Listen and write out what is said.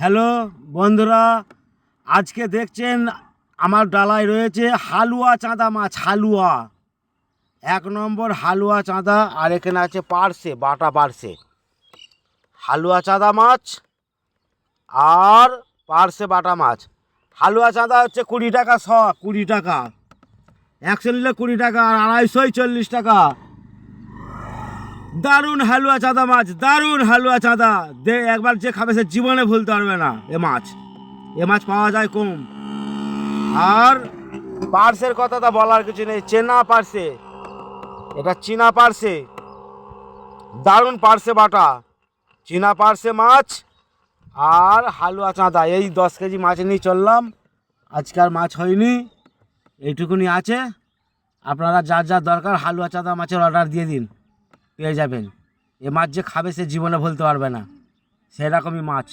Hello বন্ধুরা, আজকে দেখছেন আমার ডালায় রয়েছে হালুয়া চাঁদা মাছ। হালুয়া 1 নম্বর হালুয়া চাঁদা। আর এখানে আছে পার্সে, বাটা পার্সে। হালুয়া চাঁদা মাছ আর পার্সে বাটা মাছ। হালুয়া চাঁদা হচ্ছে 20 টাকা শ, 20 টাকা। 100 নিলে 20 টাকা, আর 250 40 টাকা। দারুণ হালুয়া চাঁদা মাছ, দারুণ হালুয়া চাঁদা। একবার যে খাবে সে জীবনে ভুলতে পারবে না। এ মাছ পাওয়া যায় কম। আর পার্সের কথা তো বলার কিছু নেই, চেনা পার্সে, এটা চীনা পার্সে। দারুণ পার্সে বাটা, চীনা পার্সে মাছ আর হালুয়া চাঁদা। এই 10 কেজি মাছ নিয়ে চললাম। আজকে আর মাছ হয়নি, এইটুকুনি আছে। আপনারা যার যার দরকার হালুয়া চাঁদা মাছের অর্ডার দিয়ে দিন, পেয়ে যাবেন। এ মাছ যে খাবে সে জীবনে ভুলতে পারবে না, সেরকমই মাছ।